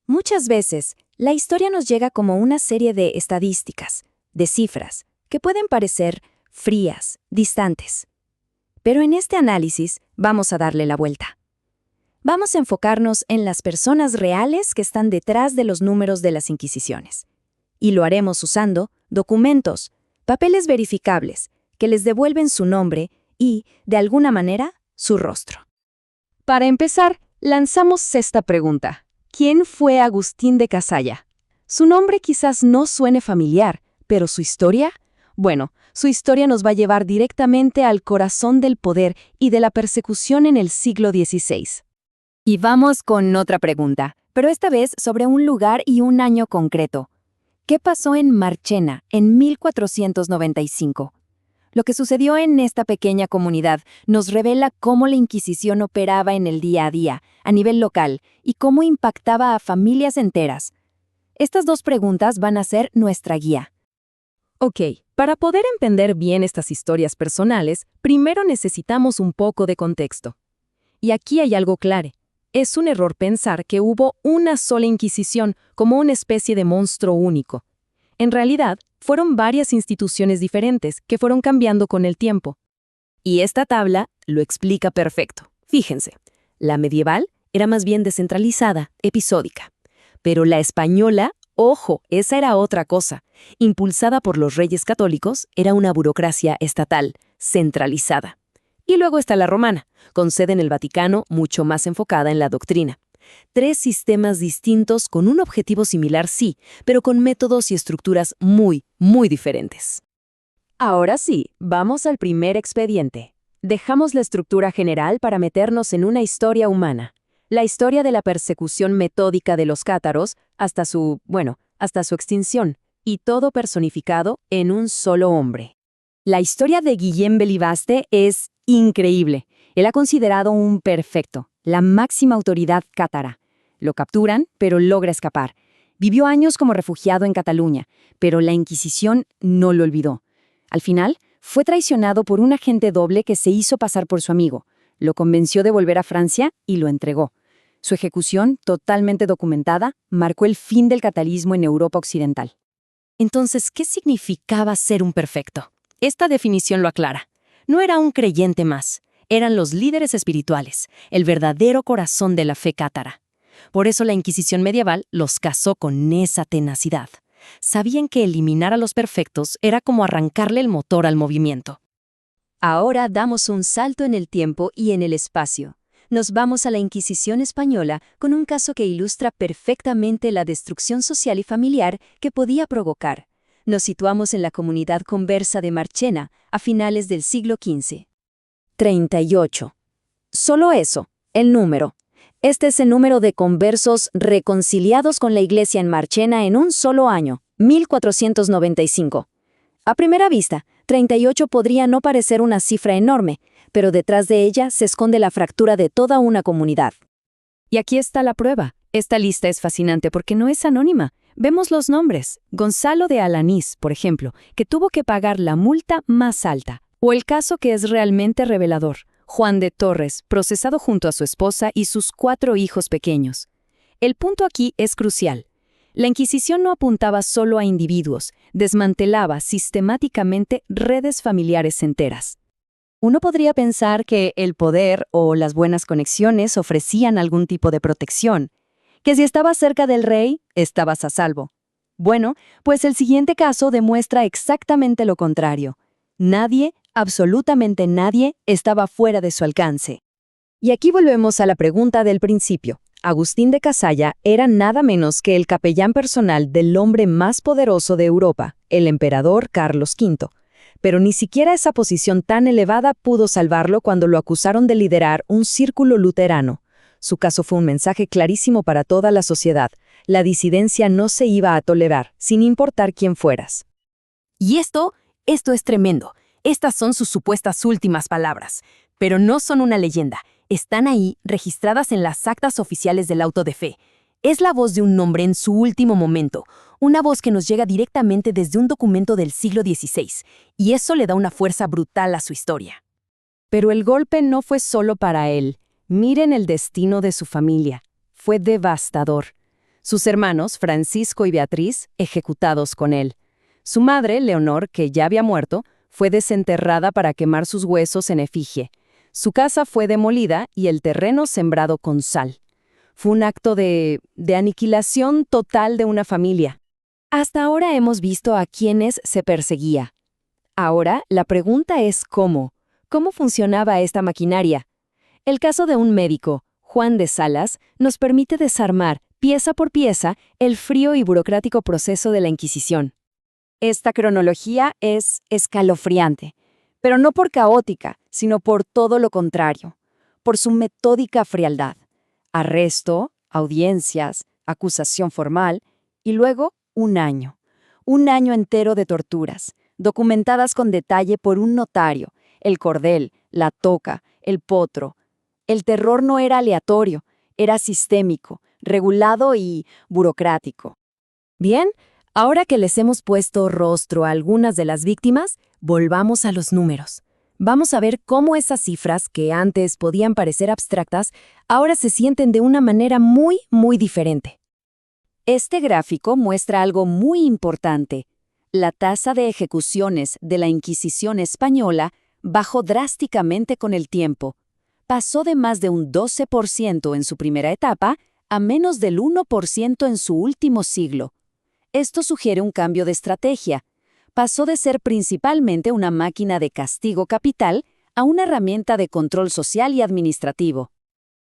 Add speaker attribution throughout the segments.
Speaker 1: Muchas veces, la historia nos llega como una serie de estadísticas, de cifras, que pueden parecer frías, distantes. Pero en este análisis vamos a darle la vuelta. Vamos a enfocarnos en las personas reales que están detrás de los números de las inquisiciones. Y lo haremos usando documentos, papeles verificables, que les devuelven su nombre y, de alguna manera, su rostro.
Speaker 2: Para empezar, lanzamos esta pregunta. ¿Quién fue Agustín de Casalla? Su nombre quizás no suene familiar, pero ¿su historia? Bueno, su historia nos va a llevar directamente al corazón del poder y de la persecución en el siglo XVI.
Speaker 1: Y vamos con otra pregunta, pero esta vez sobre un lugar y un año concreto. ¿Qué pasó en Marchena en 1495? Lo que sucedió en esta pequeña comunidad nos revela cómo la Inquisición operaba en el día a día, a nivel local, y cómo impactaba a familias enteras. Estas dos preguntas van a ser nuestra guía.
Speaker 2: Ok, para poder entender bien estas historias personales, primero necesitamos un poco de contexto. Y aquí hay algo claro. Es un error pensar que hubo una sola Inquisición como una especie de monstruo único. En realidad, fueron varias instituciones diferentes que fueron cambiando con el tiempo. Y esta tabla lo explica perfecto. Fíjense, la medieval era más bien descentralizada, episódica. Pero la española, ojo, esa era otra cosa. Impulsada por los reyes católicos, era una burocracia estatal, centralizada. Y luego está la romana, con sede en el Vaticano, mucho más enfocada en la doctrina. 3 sistemas distintos con un objetivo similar, sí, pero con métodos y estructuras muy, muy diferentes.
Speaker 1: Ahora sí, vamos al primer expediente. Dejamos la estructura general para meternos en una historia humana. La historia de la persecución metódica de los cátaros hasta su extinción, y todo personificado en un solo hombre. La historia de Guillem Belibaste es increíble. Él ha considerado un perfecto, la máxima autoridad cátara. Lo capturan, pero logra escapar. Vivió años como refugiado en Cataluña, pero la Inquisición no lo olvidó. Al final, fue traicionado por un agente doble que se hizo pasar por su amigo. Lo convenció de volver a Francia y lo entregó. Su ejecución, totalmente documentada, marcó el fin del catalanismo en Europa occidental. Entonces, ¿qué significaba ser un perfecto? Esta definición lo aclara. No era un creyente más. Eran los líderes espirituales, el verdadero corazón de la fe cátara. Por eso la Inquisición medieval los casó con esa tenacidad. Sabían que eliminar a los perfectos era como arrancarle el motor al movimiento. Ahora damos un salto en el tiempo y en el espacio. Nos vamos a la Inquisición española con un caso que ilustra perfectamente la destrucción social y familiar que podía provocar. Nos situamos en la comunidad conversa de Marchena a finales del siglo XV. 38. Solo eso, el número. Este es el número de conversos reconciliados con la Iglesia en Marchena en un solo año, 1495. A primera vista, 38 podría no parecer una cifra enorme, pero detrás de ella se esconde la fractura de toda una comunidad. Y aquí está la prueba. Esta lista es fascinante porque no es anónima. Vemos los nombres. Gonzalo de Alanís, por ejemplo, que tuvo que pagar la multa más alta. O el caso que es realmente revelador, Juan de Torres, procesado junto a su esposa y sus 4 hijos pequeños. El punto aquí es crucial. La Inquisición no apuntaba solo a individuos, desmantelaba sistemáticamente redes familiares enteras. Uno podría pensar que el poder o las buenas conexiones ofrecían algún tipo de protección, que si estabas cerca del rey, estabas a salvo. Bueno, pues el siguiente caso demuestra exactamente lo contrario. Nadie, absolutamente nadie, estaba fuera de su alcance. Y aquí volvemos a la pregunta del principio. Agustín de Casalla era nada menos que el capellán personal del hombre más poderoso de Europa, el emperador Carlos V. Pero ni siquiera esa posición tan elevada pudo salvarlo cuando lo acusaron de liderar un círculo luterano. Su caso fue un mensaje clarísimo para toda la sociedad. La disidencia no se iba a tolerar, sin importar quién fueras. Y esto es tremendo. Estas son sus supuestas últimas palabras. Pero no son una leyenda. Están ahí, registradas en las actas oficiales del auto de fe. Es la voz de un hombre en su último momento, una voz que nos llega directamente desde un documento del siglo XVI, y eso le da una fuerza brutal a su historia. Pero el golpe no fue solo para él. Miren el destino de su familia. Fue devastador.
Speaker 2: Sus hermanos, Francisco y Beatriz, ejecutados con él. Su madre, Leonor, que ya había muerto, fue desenterrada para quemar sus huesos en efigie. Su casa fue demolida y el terreno sembrado con sal. Fue un acto de aniquilación total de una familia. Hasta ahora hemos visto a quienes se perseguía. Ahora, la pregunta es ¿cómo? ¿Cómo funcionaba esta maquinaria? El caso de un médico, Juan de Salas, nos permite desarmar, pieza por pieza, el frío y burocrático proceso de la Inquisición.
Speaker 1: Esta cronología es escalofriante, pero no por caótica, sino por todo lo contrario, por su metódica frialdad. Arresto, audiencias, acusación formal y luego un año entero de torturas, documentadas con detalle por un notario, el cordel, la toca, el potro. El terror no era aleatorio, era sistémico, regulado y burocrático.
Speaker 2: Bien, ahora que les hemos puesto rostro a algunas de las víctimas, volvamos a los números. Vamos a ver cómo esas cifras, que antes podían parecer abstractas, ahora se sienten de una manera muy, muy diferente.
Speaker 1: Este gráfico muestra algo muy importante. La tasa de ejecuciones de la Inquisición española bajó drásticamente con el tiempo. Pasó de más de un 12% en su primera etapa a menos del 1% en su último siglo. Esto sugiere un cambio de estrategia. Pasó de ser principalmente una máquina de castigo capital a una herramienta de control social y administrativo.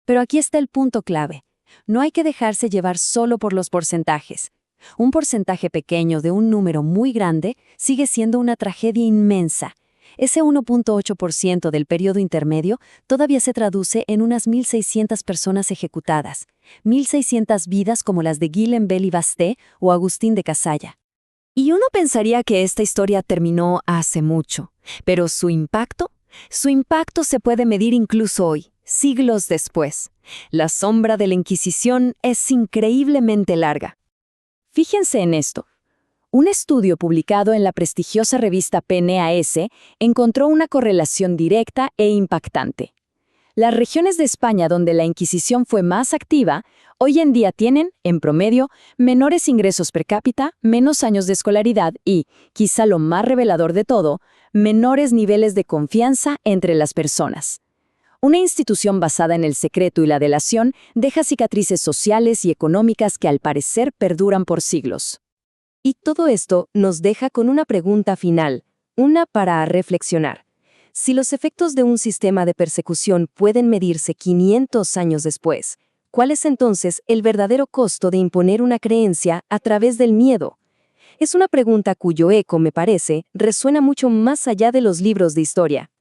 Speaker 1: Pero aquí está el punto clave. No hay que dejarse llevar solo por los porcentajes. Un porcentaje pequeño de un número muy grande sigue siendo una tragedia inmensa. Ese 1.8% del periodo intermedio todavía se traduce en unas 1.600 personas ejecutadas, 1.600 vidas como las de Guillem Bell y Basté o Agustín de Casalla. Y uno pensaría que esta historia terminó hace mucho, pero su impacto se puede medir incluso hoy, siglos después. La sombra de la Inquisición es increíblemente larga. Fíjense en esto. Un estudio publicado en la prestigiosa revista PNAS encontró una correlación directa e impactante. Las regiones de España donde la Inquisición fue más activa, hoy en día tienen, en promedio, menores ingresos per cápita, menos años de escolaridad y, quizá lo más revelador de todo, menores niveles de confianza entre las personas. Una institución basada en el secreto y la delación deja cicatrices sociales y económicas que al parecer perduran por siglos. Y todo esto nos deja con una pregunta final, una para reflexionar. Si los efectos de un sistema de persecución pueden medirse 500 años después, ¿cuál es entonces el verdadero costo de imponer una creencia a través del miedo? Es una pregunta cuyo eco, me parece, resuena mucho más allá de los libros de historia.